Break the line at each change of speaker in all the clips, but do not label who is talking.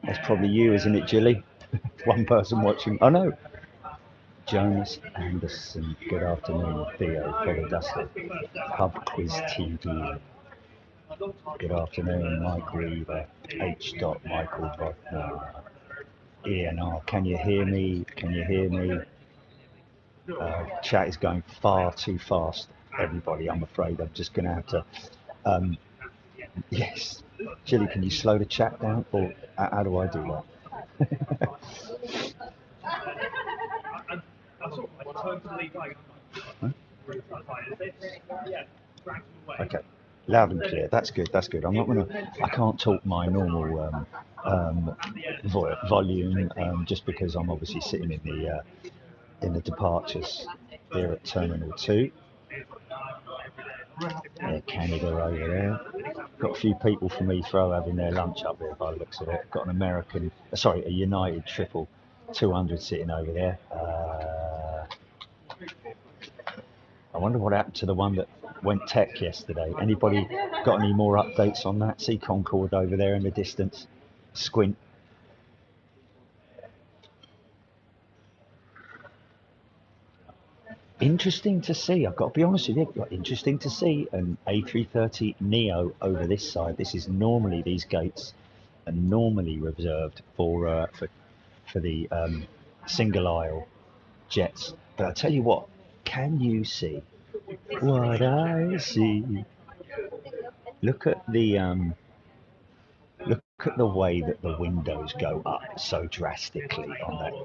That's probably you, isn't it, Jilly? One person watching. Oh no, Jonas Anderson. Good afternoon, Theo. Follow Dustin. Pub Quiz TV. Good afternoon, Mike Weaver. H. Michael Bodnar. ENR. Can you hear me? Can you hear me? Chat is going far too fast, everybody. I'm afraid I'm just going to have to. Yes, Jilly, can you slow the chat down, or how do I do that? Huh? Okay, loud and clear. That's good. That's good. I'm not gonna. I can't talk my normal volume just because I'm obviously sitting in the departures here at Terminal 2. Canada over there. Got a few people from Heathrow having their lunch up there by the looks of it. Got an American, sorry, a United 200 sitting over there. I wonder what happened to the one that went tech yesterday. Anybody got any more updates on that? See Concorde over there in the distance. Squint. Interesting to see. I've got to be honest with you. Interesting to see an A330 Neo over this side. This is normally, these gates are normally reserved for the single aisle jets. But I tell you what, can you see what I see? Look at the way that the windows go up so drastically on that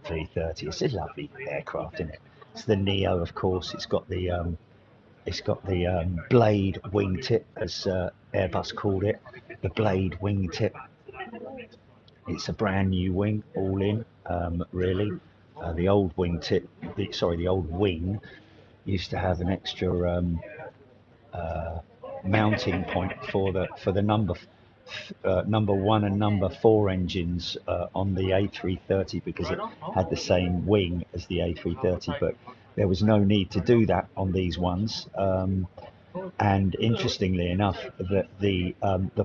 330. It's a lovely aircraft, isn't it? It's the Neo, of course. It's got the blade wingtip, as Airbus called it, the blade wingtip. It's a brand new wing, all in, really. The old wingtip, the old wing used to have an extra mounting point for the number 1 and number 4 engines on the A330 because it had the same wing as the A330, but there was no need to do that on these ones. And interestingly enough, that the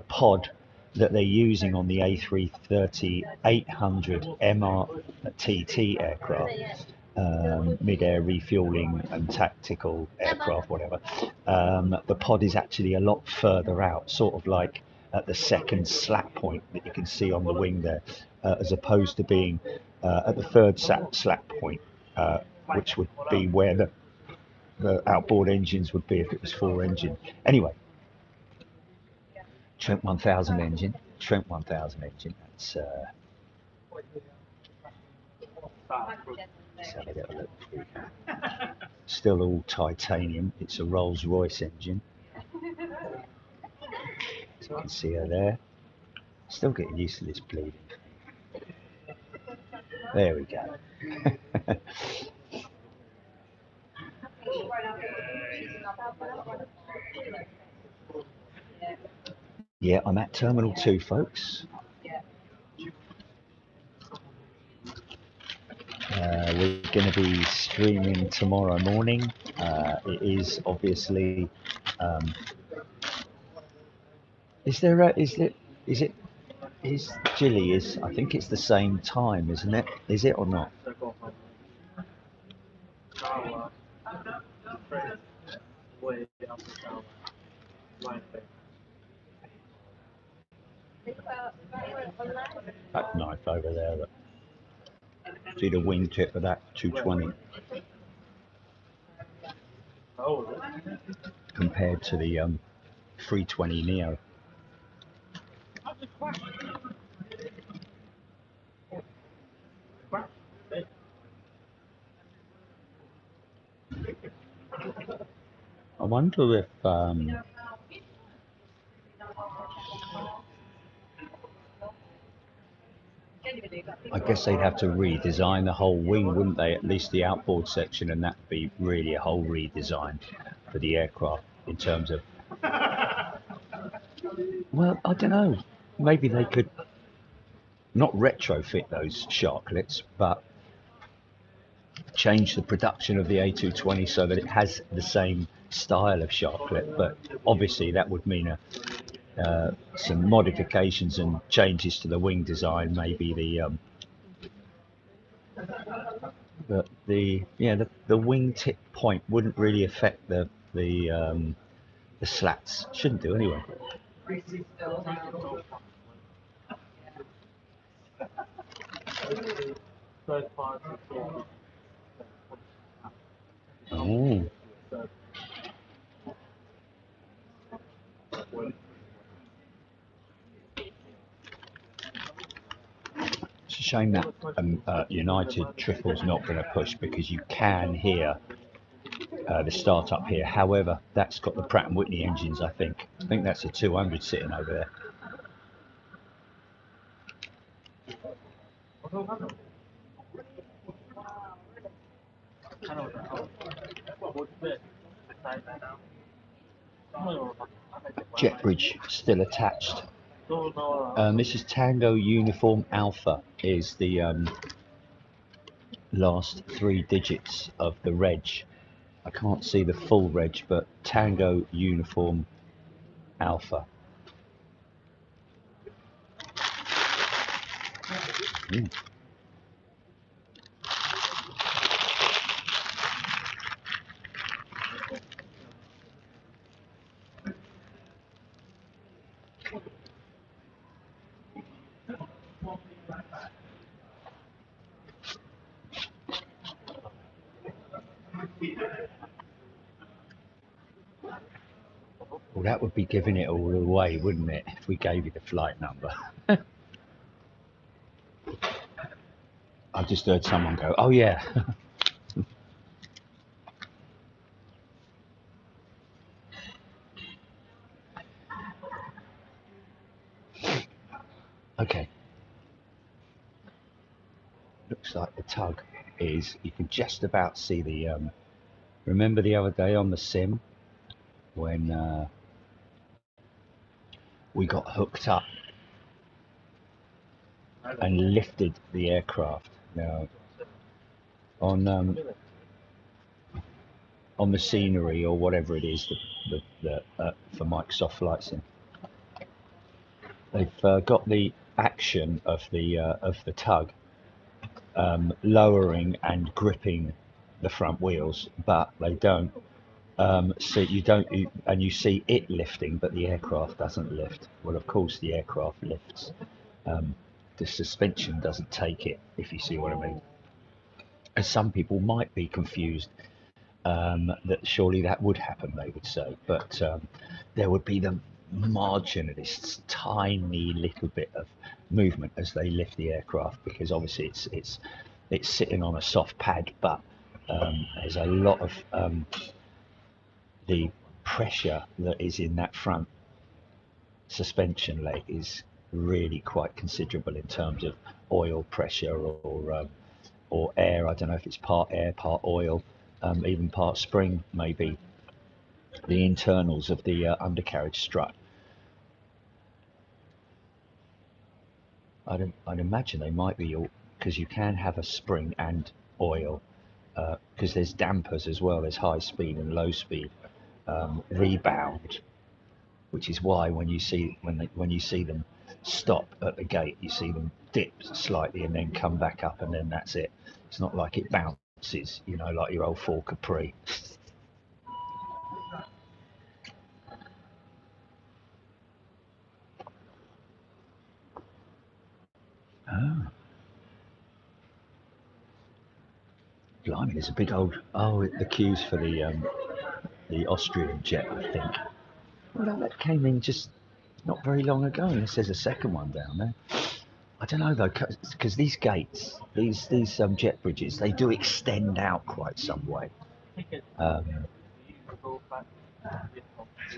pod that they're using on the A330-800 MRTT aircraft, mid-air refueling and tactical aircraft, whatever, the pod is actually a lot further out, sort of like at the second slap point that you can see on the wing there, as opposed to being at the third slap point, which would be where the outboard engines would be if it was 4-engine. Anyway, Trent 1000 engine. That's let's have a little look. Still all titanium. It's a Rolls-Royce engine. As you can see her there. Still getting used to this bleeding. There we go. Yeah, I'm at Terminal 2, folks. We're going to be streaming tomorrow morning. It is obviously. Is Jilly is? I think it's the same time, isn't it? Is it or not? That knife over there. See the wingtip of that 220 compared to the 320 Neo. I wonder if I guess they'd have to redesign the whole wing, wouldn't they? At least the outboard section, and that'd be really a whole redesign for the aircraft in terms of. Well, I don't know. Maybe they could not retrofit those sharklets, but change the production of the A220 so that it has the same style of shark clip, but obviously that would mean some modifications and changes to the wing design. Maybe the wingtip point wouldn't really affect the slats. Shouldn't do anyway. Oh. It's a shame that United Triple's not going to push, because you can hear the startup here. However, that's got the Pratt & Whitney engines, I think. I think that's a 200 sitting over there. Jet bridge still attached. This is Tango Uniform Alpha, is the last 3 digits of the reg. I can't see the full reg, but Tango Uniform Alpha. Mm. Well, that would be giving it all away, wouldn't it, if we gave you the flight number? I just heard someone go, oh yeah. Okay. Looks like the tug is, you can just about see the, remember the other day on the sim when we got hooked up and lifted the aircraft? Now, on the scenery or whatever it is for Microsoft Flight Sim, they've got the action of the tug lowering and gripping the front wheels, but they don't. So and you see it lifting, but the aircraft doesn't lift. Well, of course the aircraft lifts. The suspension doesn't take it, if you see what I mean. And some people might be confused that surely that would happen, they would say, but there would be the margin of this tiny little bit of movement as they lift the aircraft, because obviously it's sitting on a soft pad, but there's a lot of the pressure that is in that front suspension leg is really quite considerable in terms of oil pressure or air. I don't know if it's part air, part oil, even part spring, maybe the internals of the undercarriage strut. I'd imagine they might be, because you can have a spring and oil, because there's dampers as well. There's high speed and low speed rebound, which is why when you see them stop at the gate, you see them dip slightly and then come back up, and then that's it. It's not like it bounces, like your old Ford Capri. Oh, blimey, there's a big old, the queues for the Austrian jet, I think. Well, that came in just not very long ago, and it says a second one down there. I don't know though, because these gates, these jet bridges, they do extend out quite some way. So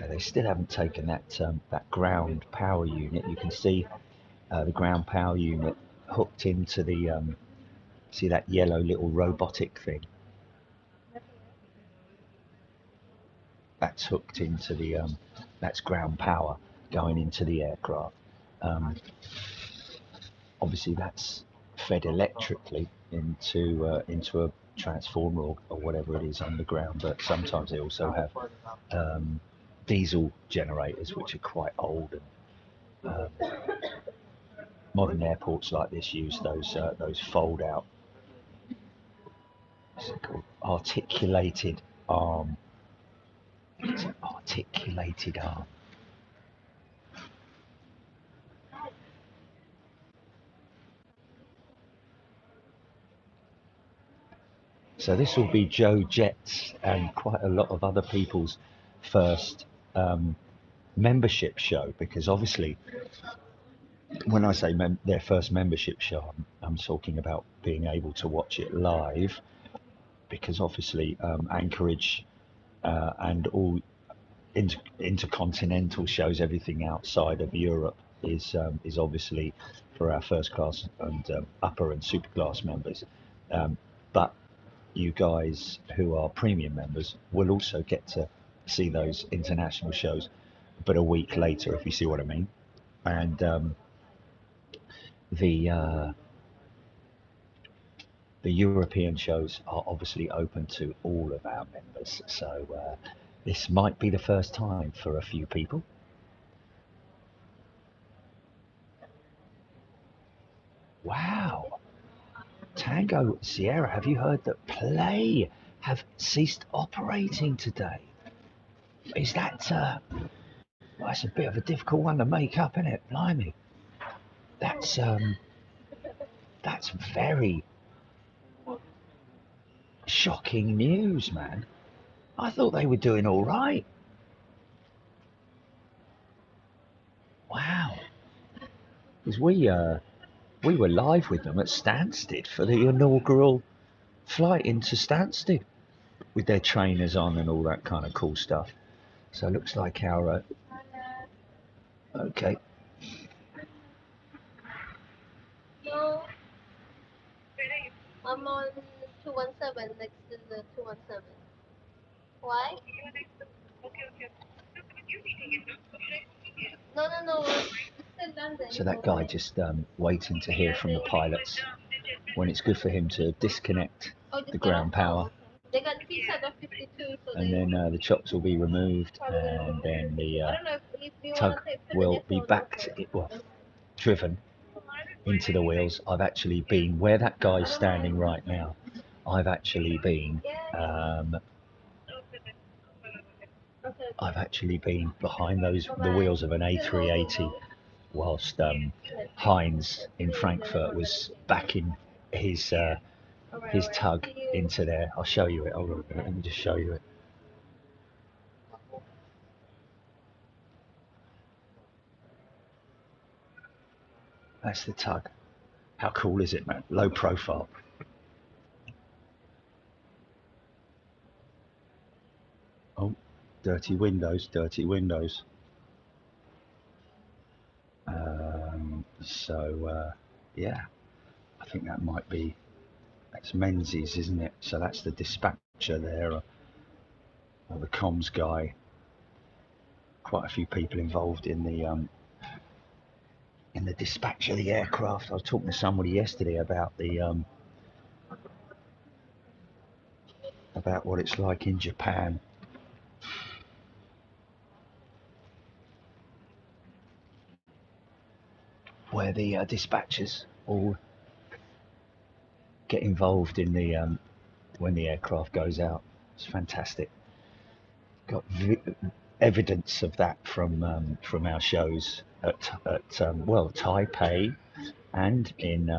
they still haven't taken that ground power unit. You can see the ground power unit hooked into the see that yellow little robotic thing. That's hooked into the that's ground power going into the aircraft. Obviously that's fed electrically into a transformer or whatever it is underground. But sometimes they also have diesel generators, which are quite old, and modern airports like this use those fold out, what's it called, articulated arm. So this will be Joe Jett's and quite a lot of other people's first membership show, because obviously when I say their first membership show, I'm talking about being able to watch it live, because obviously Anchorage and all intercontinental shows, everything outside of Europe is obviously for our first class and upper and super class members. But you guys who are premium members will also get to see those international shows, but a week later, if you see what I mean. And the European shows are obviously open to all of our members, so this might be the first time for a few people. Wow. Tango Sierra, have you heard that Play have ceased operating today? Is that well, that's a bit of a difficult one to make up, isn't it? Blimey. That's very shocking news, man. I thought they were doing all right. Wow. Because we were live with them at Stansted for the inaugural flight into Stansted with their trainers on and all that kind of cool stuff. So it looks like our okay.
No, I'm on 217 next to the 217. Why? No, no, no. It's in London.
So that guy just waiting to hear from the pilots when it's good for him to disconnect the ground power.
They got T-side of 52, so
and then the chops will be removed, and then the tug will be driven into the wheels. I've actually been where that guy's standing right now. I've actually been behind the wheels of an A380 whilst Heinz in Frankfurt was backing his tug into there. I'll show you it. Hold on a minute, let me just show you it. That's the tug. How cool is it, man? Low profile. Oh, dirty windows, dirty windows. Yeah, I think that might be, that's Menzies, isn't it? So that's the dispatcher there, or the comms guy. Quite a few people involved in the dispatch of the aircraft. I was talking to somebody yesterday about about what it's like in Japan. Where the dispatchers all get involved in the when the aircraft goes out. It's fantastic. Got evidence of that from our shows at Taipei and in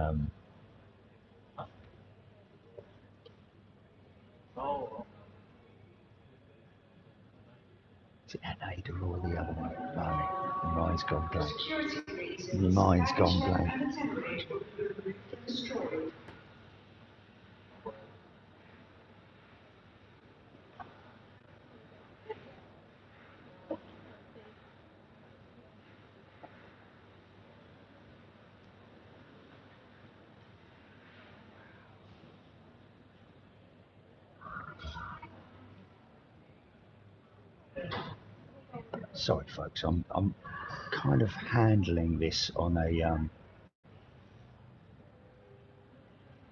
is it Ada or the other one? No, the mind's gone blank. The mind's gone blank. Sorry, folks. I'm kind of handling this on a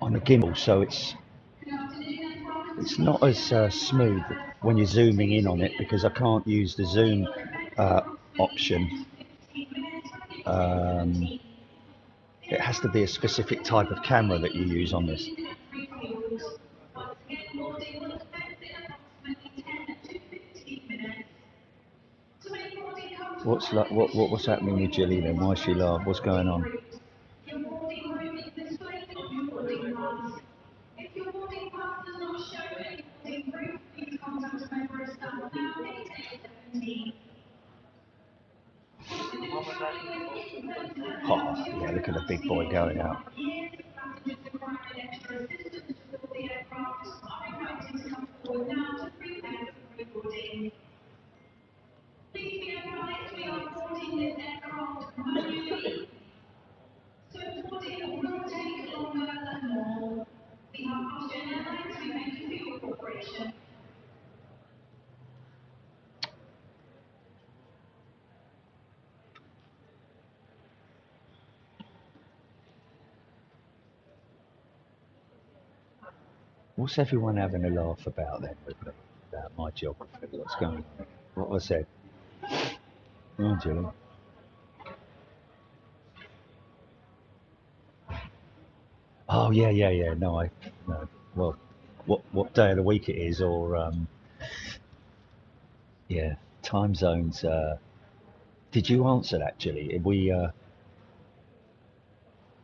on a gimbal, so it's not as smooth when you're zooming in on it, because I can't use the zoom option. It has to be a specific type of camera that you use on this. What's happening with Jilly then? Why is she laugh? What's going on? Oh, yeah, look at the big boy going out. What's everyone having a laugh about then with me? About my geography? What's going on? What was said? Oh, Jilly. Oh, yeah. No. Well, what day of the week it is, or yeah, time zones. Did you answer that, Jilly?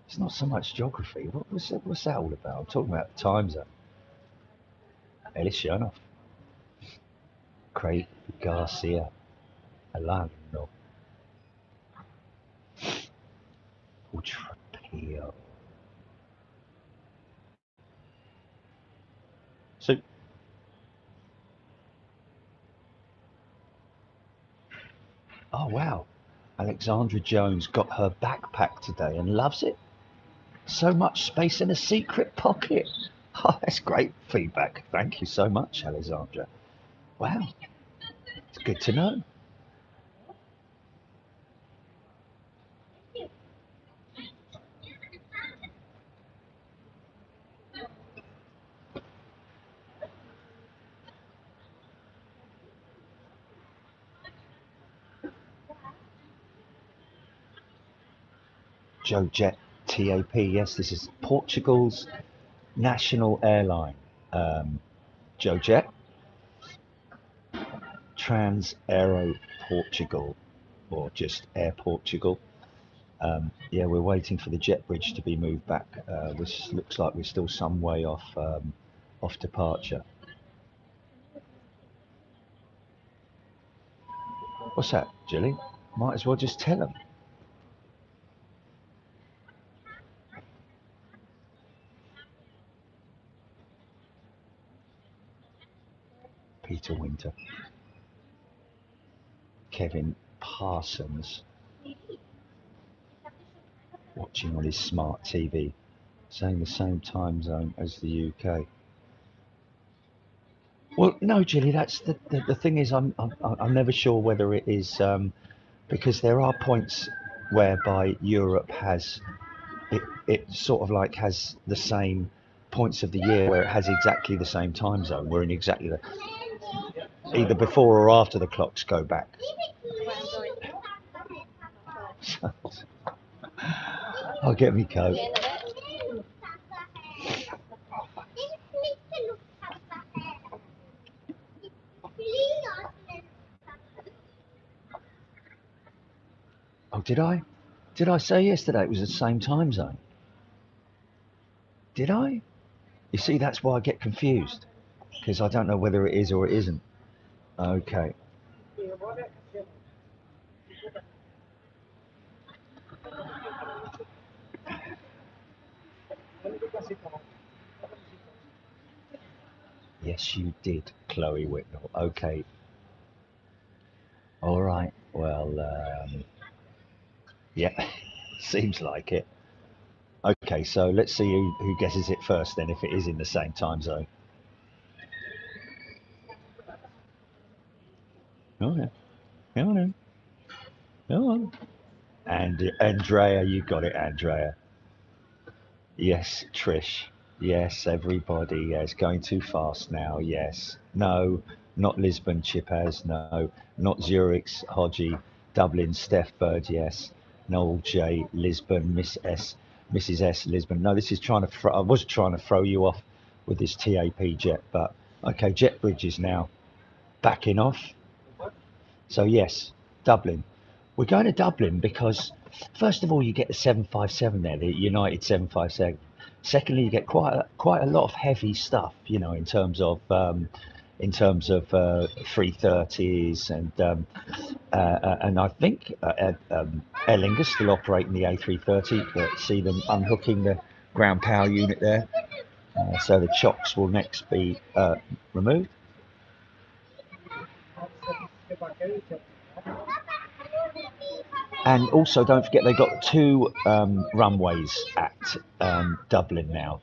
It's not so much geography. What's that all about? I'm talking about the time zone. Ellis Chernoff, Craig Garcia, Alano, Ultrapio. So, oh wow, Alexandra Jones got her backpack today and loves it. So much space in a secret pocket. Oh, that's great feedback. Thank you so much, Alexandra. Wow, it's good to know. Joe Jet TAP. Yes, this is Portugal's national airline. Joe Jet, Trans Aero Portugal, or just Air Portugal. Yeah, we're waiting for the jet bridge to be moved back, which looks like we're still some way off departure. What's that, Jilly? Might as well just tell them. Peter Winter, Kevin Parsons, watching on his smart TV, saying the same time zone as the UK. Well, no, Jilly, that's the thing is I'm never sure whether it is because there are points whereby Europe has it sort of like has the same points of the year where it has exactly the same time zone. We're in exactly the either before or after the clocks go back. I'll get me coat. Oh, did I? Did I say yesterday it was the same time zone? Did I? You see, that's why I get confused, because I don't know whether it is or it isn't. Okay. Yes, you did, Chloe Whitnell. Okay. All right. Well, yeah, seems like it. Okay, so let's see who guesses it first then, if it is in the same time zone. Oh, yeah. Come on. Come on. And Andrea, you got it, Andrea. Yes, Trish. Yes, everybody. Yeah, it's going too fast now. Yes. No, not Lisbon, Chipaz. No, not Zurich's Hodgie. Dublin, Steph Bird. Yes. Noel J. Lisbon, Mrs. S. Lisbon. No, this is trying to. I was trying to throw you off with this TAP jet, but okay. Jet bridge is now backing off. So yes, Dublin. We're going to Dublin because, first of all, you get the 757 there, the United 757. Secondly, you get quite a lot of heavy stuff, you know, in terms of 330s and I think Aer Lingus still operating the A330. But see them unhooking the ground power unit there. So the chocks will next be removed. And also, don't forget they've got two runways at Dublin now.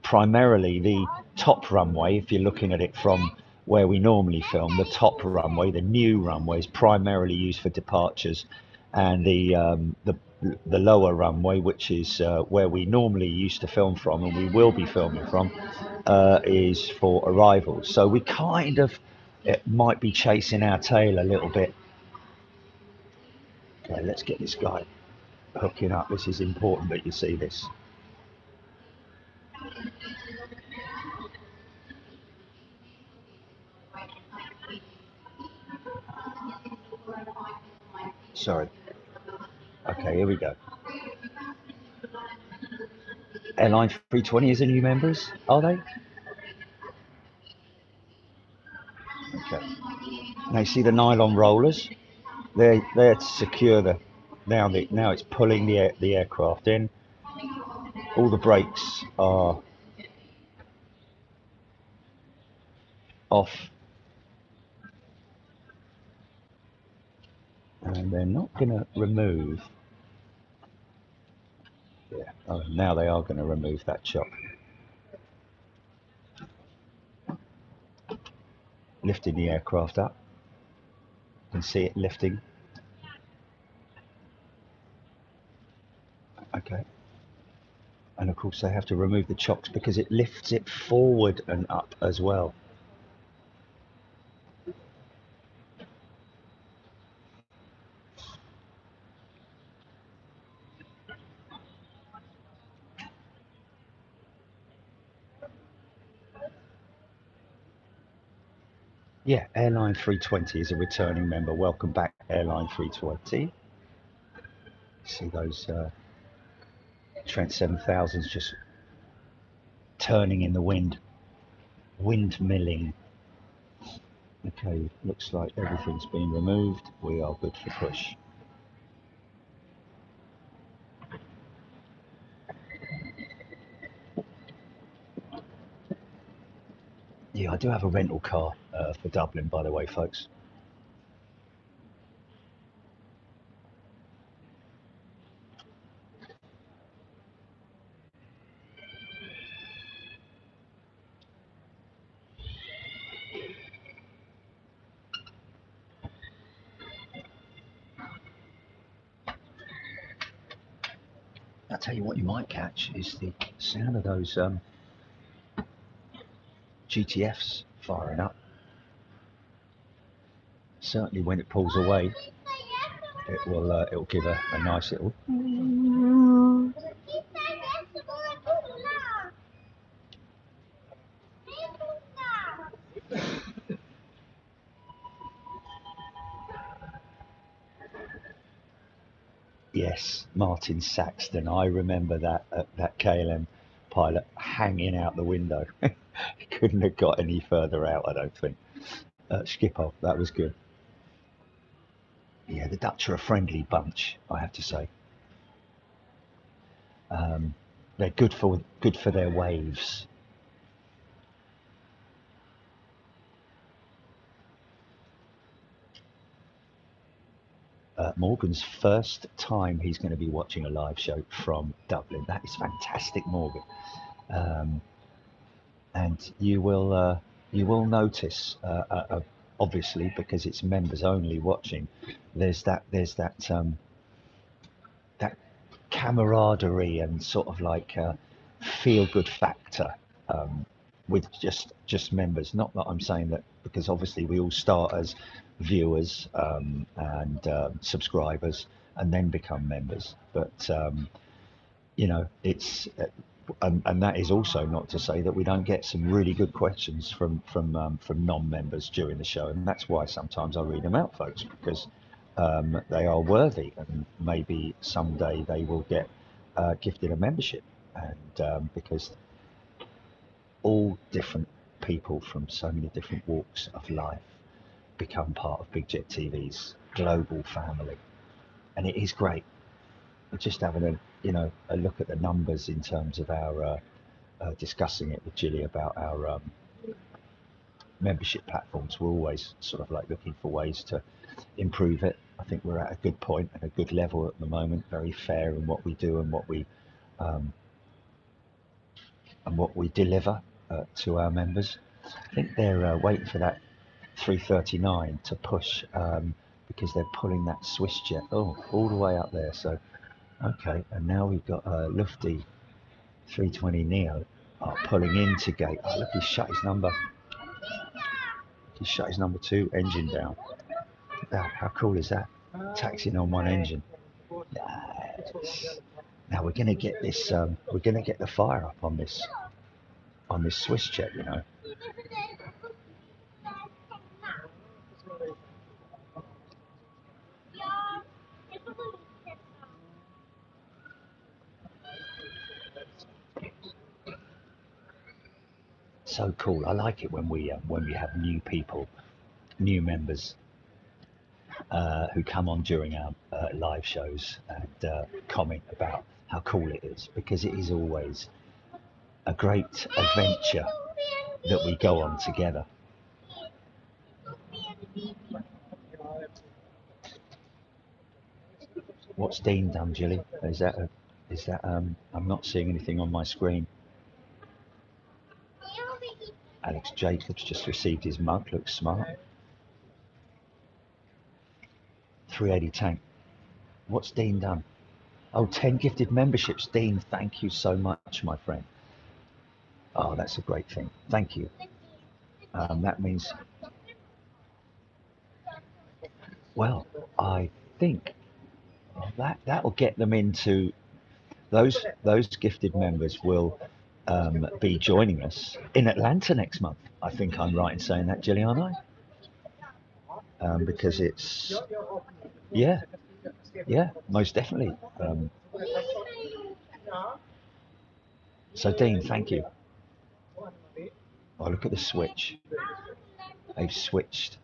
Primarily, the top runway, if you're looking at it from where we normally film, the top runway, the new runway, is primarily used for departures, and the lower runway, which is where we normally used to film from, and we will be filming from, is for arrivals. So we kind of it might be chasing our tail a little bit. Okay, let's get this guy hooking up. This is important that you see this. Sorry. Okay, here we go. Airline 320 is a new members, are they? Okay. Now you see the nylon rollers. They're there to secure the. Now it's pulling the aircraft in. All the brakes are off, and they're not going to remove. Yeah. Oh, now they are going to remove that chock. Lifting the aircraft up. You can see it lifting. Okay. And of course they have to remove the chocks because it lifts it forward and up as well. Yeah, Airline 320 is a returning member. Welcome back, Airline 320. See those Trent 7000s just turning in the wind, windmilling. Okay, looks like everything's been removed. We are good for push. Yeah, I do have a rental car for Dublin, by the way, folks. I'll tell you what you might catch is the sound of those GTFs firing up. Certainly when it pulls away, it will give a nice little. Yes, Martin Saxton. I remember that KLM pilot hanging out the window. He couldn't have got any further out, I don't think. Schiphol, that was good. Yeah, the Dutch are a friendly bunch, I have to say. They're good for their waves. Morgan's first time he's going to be watching a live show from Dublin. That is fantastic, Morgan. And you will notice, obviously, because it's members only watching. There's that that camaraderie and sort of like feel good factor with just members. Not that I'm saying that, because obviously we all start as viewers and subscribers and then become members, but you know, it's and that is also not to say that we don't get some really good questions from non-members during the show, and that's why sometimes I read them out, folks, because they are worthy, and maybe someday they will get gifted a membership, and because all different people from so many different walks of life become part of Big Jet TV's global family, and it is great. We're just having a look at the numbers in terms of our discussing it with Gilly about our membership platforms. We're always sort of like looking for ways to improve it. I think we're at a good point and a good level at the moment, very fair in what we do and what we deliver to our members. I think they're waiting for that 339 to push because they're pulling that Swiss jet all the way up there. So okay, and now we've got Lufty 320 Neo pulling into gate. Oh, look, he's shut his number. He shut his number 2 engine down. How cool is that? Taxiing on one engine. Nice. Now we're gonna get this. We're gonna get the fire up on this Swiss jet, you know. So cool. I like it when we have new people, new members who come on during our live shows and comment about how cool it is, because it is always a great adventure that we go on together. What's Dean done, Gilly? Is that I'm not seeing anything on my screen. Alex Jacobs just received his mug, looks smart. 380 tank. What's Dean done? Oh, 10 gifted memberships. Dean, thank you so much, my friend. Oh, that's a great thing. Thank you. That means, well, I think that will get them into those gifted members will be joining us in Atlanta next month. I think I'm right in saying that, Giuliano, because it's yeah, most definitely. So Dean, thank you. Oh, look at the switch. They've switched.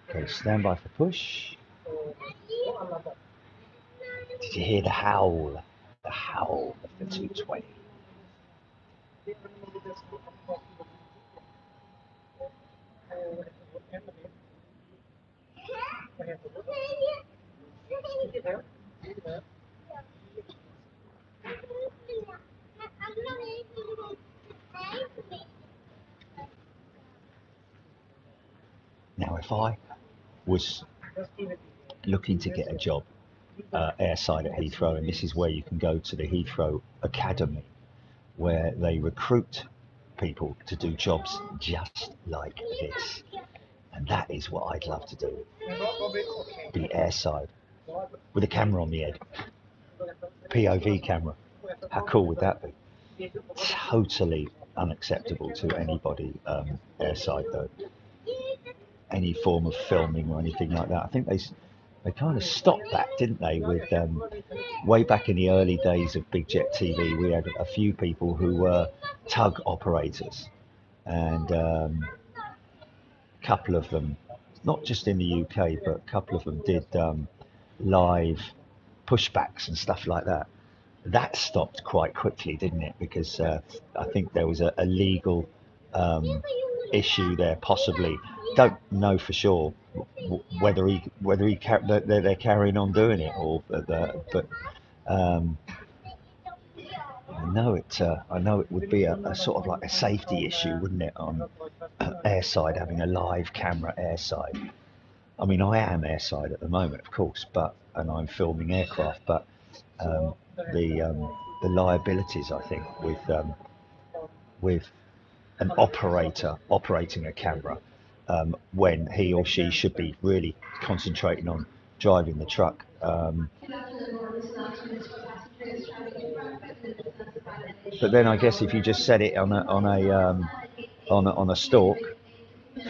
Okay, stand by for push. Did you hear the howl? The howl of the 220. Now, if I was looking to get a job airside at Heathrow, and this is where you can go to the Heathrow Academy, where they recruit people to do jobs just like this. And that is what I'd love to do. Be airside with a camera on the head. POV camera. How cool would that be? Totally unacceptable to anybody airside though. Any form of filming or anything like that. I think they kind of stopped that, didn't they? With way back in the early days of Big Jet TV, we had a few people who were tug operators, and a couple of them, not just in the UK, but a couple of them did live pushbacks and stuff like that. That stopped quite quickly, didn't it? Because I think there was a legal issue there, possibly. Don't know for sure whether they're carrying on doing it, or but I know it would be a sort of like a safety issue, wouldn't it, on Airside, having a live camera airside. I mean, I am airside at the moment, of course, and I'm filming aircraft, but um, the liabilities, I think, with an operator operating a camera when he or she should be really concentrating on driving the truck. But then I guess if you just set it on a stalk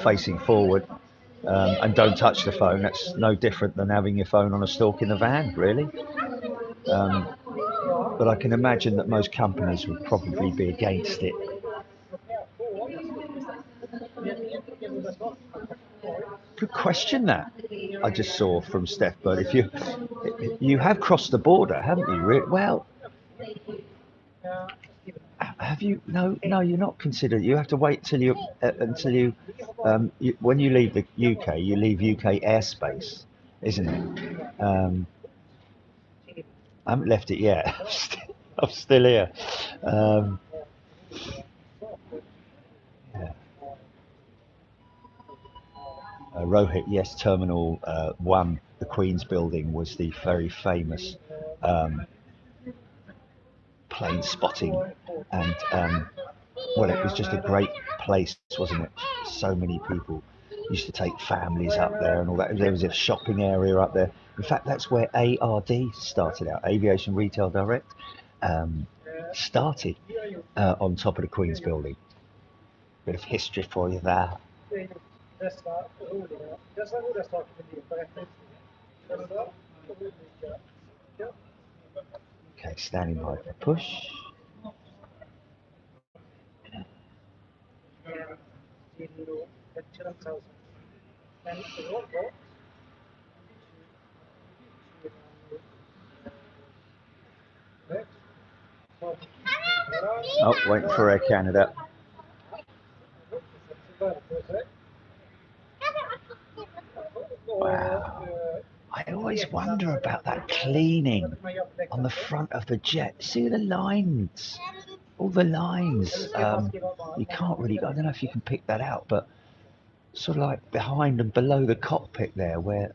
facing forward and don't touch the phone, that's no different than having your phone on a stalk in the van, really. Um, but I can imagine that most companies would probably be against it. Good question, that I just saw from Steph. But if you have crossed the border, haven't you? Well, have you? No, no, you're not considered. You have to wait till you when you leave the UK, you leave UK airspace, isn't it? I haven't left it yet. I'm still here. Yeah. Rohit, yes, Terminal 1, the Queen's Building, was the very famous um, plane spotting, and well, it was just a great place, wasn't it? So many people used to take families up there and all that. There was a shopping area up there. In fact, that's where ARD started out, Aviation Retail Direct, started on top of the Queen's Building. Bit of history for you there. Okay, standing by for push. Oh, waiting for Air Canada. Wow. I always wonder about that cleaning on the front of the jet. See the lines, all the lines. You can't really, I don't know if you can pick that out, but sort of like behind and below the cockpit there, where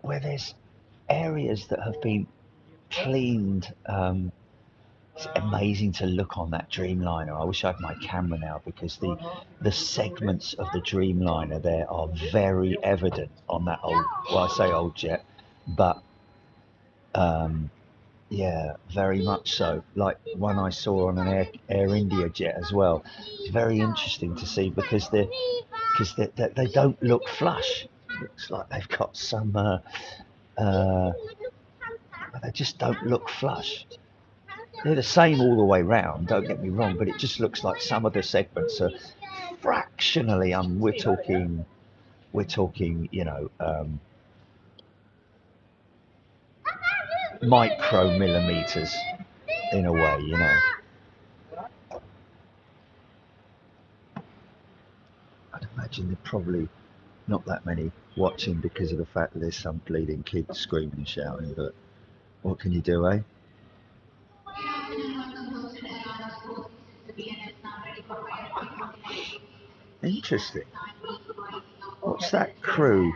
there's areas that have been cleaned. It's amazing to look on that Dreamliner. I wish I had my camera now, because the segments of the Dreamliner there are very evident on that old, well, I say old jet, but yeah, very much so. Like one I saw on an Air India jet as well. It's very interesting to see, because they don't look flush. It looks like they've got some. They just don't look flush. They're the same all the way round, don't get me wrong, but it just looks like some of the segments are fractionally. We're talking, micromillimeters in a way. I'd imagine there are probably not that many watching because of the fact that there's some bleeding kids screaming and shouting, but what can you do, eh? Interesting. What's that crew?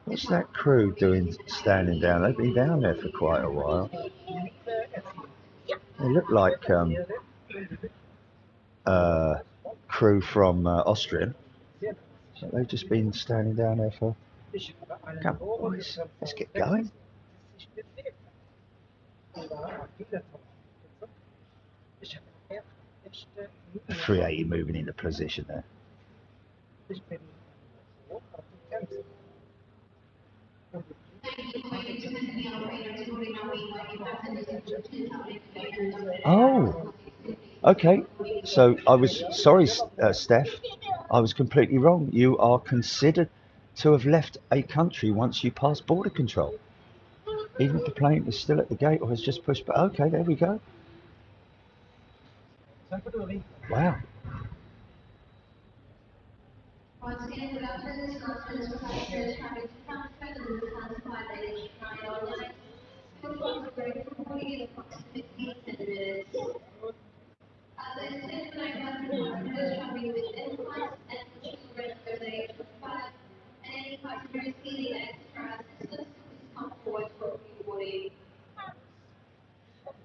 What's that crew doing standing down? They've been down there for quite a while. They look like crew from Austria. So they've just been standing down there for. Come on, boys, let's get going. 380 moving into position there. Oh, okay. So I was sorry, Steph. I was completely wrong. You are considered to have left a country once you pass border control, even if the plane is still at the gate or has just pushed back. Okay, there we go. Wow.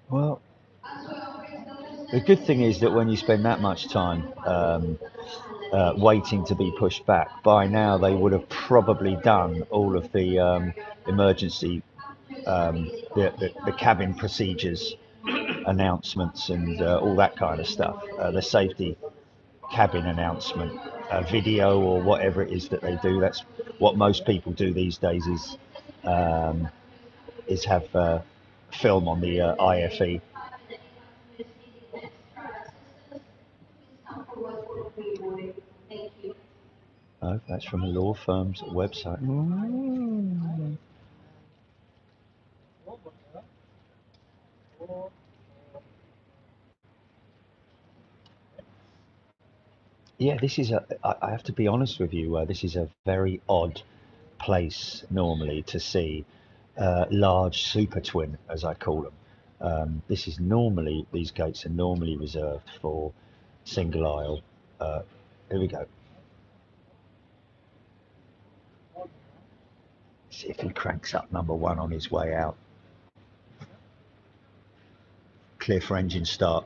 Well, the good thing is that when you spend that much time waiting to be pushed back, by now they would have probably done all of the emergency, the cabin procedures, announcements, and all that kind of stuff. The safety cabin announcement, video, or whatever it is that they do. That's what most people do these days. Is have film on the IFE. Oh, that's from a law firm's website. Mm. Yeah, this is I have to be honest with you, this is a very odd place normally to see large super twin, as I call them. This is normally, these gates are normally reserved for single aisle. Here we go. See if he cranks up number one on his way out. Clear for engine start.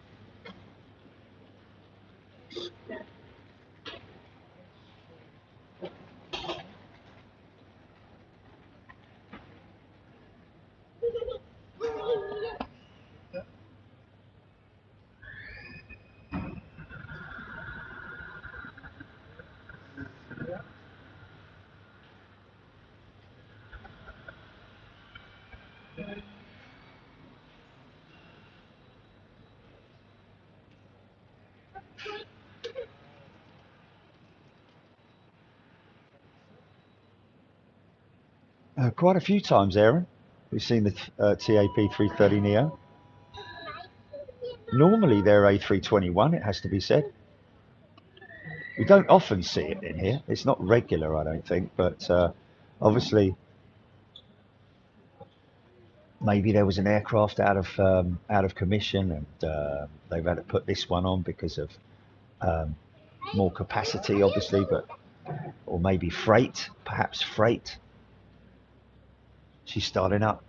Quite a few times, Aaron. We've seen the TAP 330 Neo. Normally they're A321, it has to be said. We don't often see it in here. It's not regular, I don't think, but obviously maybe there was an aircraft out of commission, and they've had to put this one on because of more capacity, obviously, but or maybe freight, perhaps freight. She's starting up.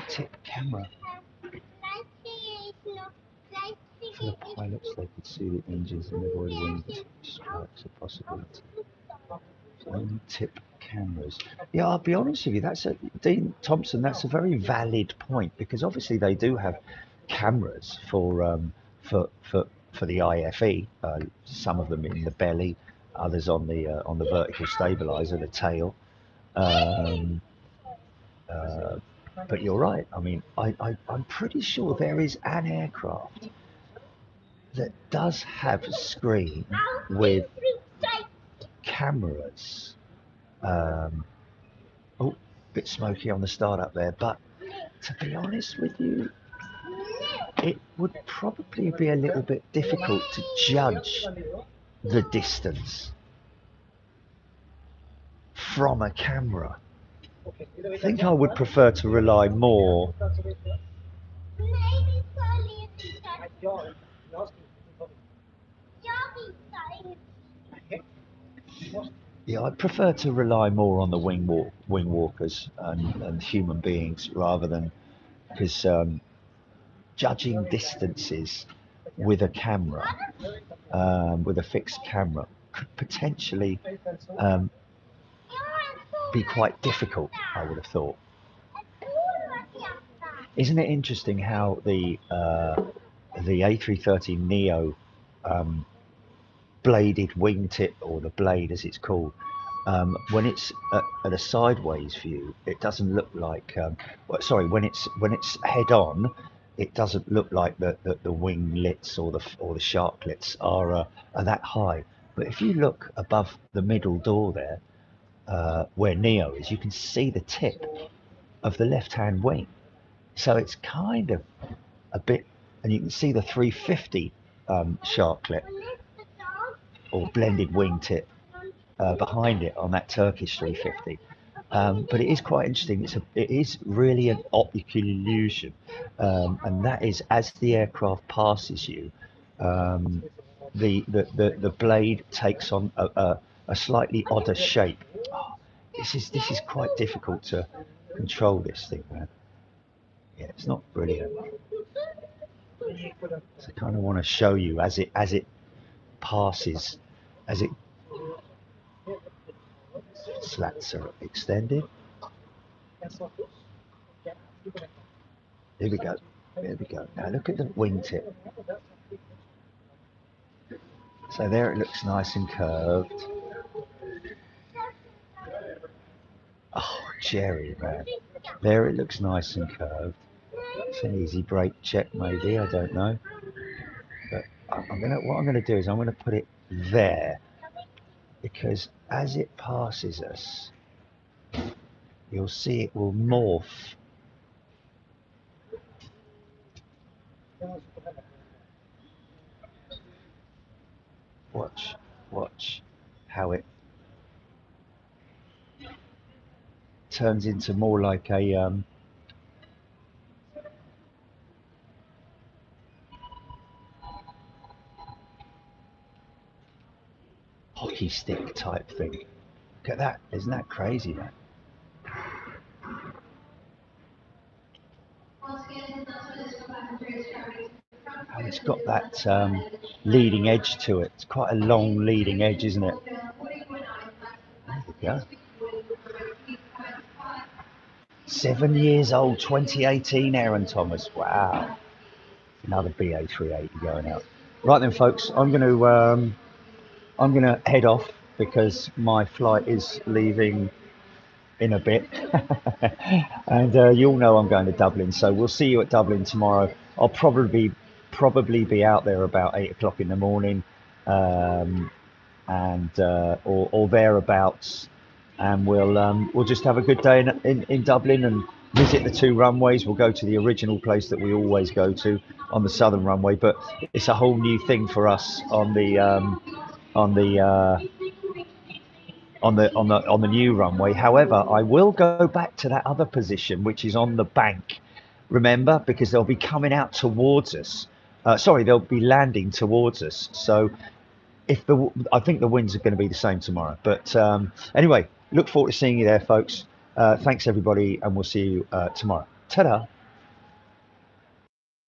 Tip camera. For the pilots, they could see the engines and avoid wind strikes a possibility. Only tip cameras. Yeah, I'll be honest with you. Dean Thompson. That's a very valid point, because obviously they do have cameras for the IFE. Some of them in the belly, others on the vertical stabilizer, the tail. Um, uh, but you're right. I mean, I'm pretty sure there is an aircraft that does have a screen with cameras. Oh, bit smoky on the start up there, but to be honest with you, it would probably be a little bit difficult to judge the distance from a camera. I think I would prefer to rely more. Yeah, I'd prefer to rely more on the wing walkers and human beings rather than, because judging distances with a camera, with a fixed camera, could potentially be quite difficult, I would have thought. Isn't it interesting how the A330 Neo bladed wingtip, or the blade as it's called, when it's at a sideways view, it doesn't look like. Well, sorry, when it's head on, it doesn't look like the winglets or the sharklets are that high. But if you look above the middle door there, where Neo is, you can see the tip of the left-hand wing. So it's kind of a bit, and you can see the 350 sharklet or blended wingtip behind it on that Turkish 350. But it is quite interesting. It is really an optical illusion, and that is as the aircraft passes you, the blade takes on a slightly odder shape. Oh, this is quite difficult to control this thing, man. Yeah, it's not brilliant. So I kind of want to show you as it passes, as it slats are extended. Here we go. There we go. Now look at the wingtip. So there it looks nice and curved. Oh, Jerry, man. There it looks nice and curved. It's an easy brake check, maybe. I don't know. But what I'm gonna do is I'm gonna put it there, because as it passes us, you'll see it will morph. Watch how it turns into more like a hockey stick type thing. Look at that. Isn't that crazy, man? And it's got that leading edge to it. It's quite a long leading edge, isn't it? There we go. 7 years old, 2018 Aaron Thomas. Wow. Another BA380 going out. Right then, folks, I'm gonna head off because my flight is leaving in a bit. And you all know I'm going to Dublin, so we'll see you at Dublin tomorrow. I'll probably be out there about 8 o'clock in the morning, and or thereabouts, and we'll just have a good day in Dublin and visit the two runways. We'll go to the original place that we always go to on the southern runway, but it's a whole new thing for us on the on the on the new runway. However, I will go back to that other position, which is on the bank. Remember, because they'll be coming out towards us. Sorry, they'll be landing towards us. So I think the winds are going to be the same tomorrow. But anyway, look forward to seeing you there, folks. Thanks everybody, and we'll see you tomorrow. Ta-da.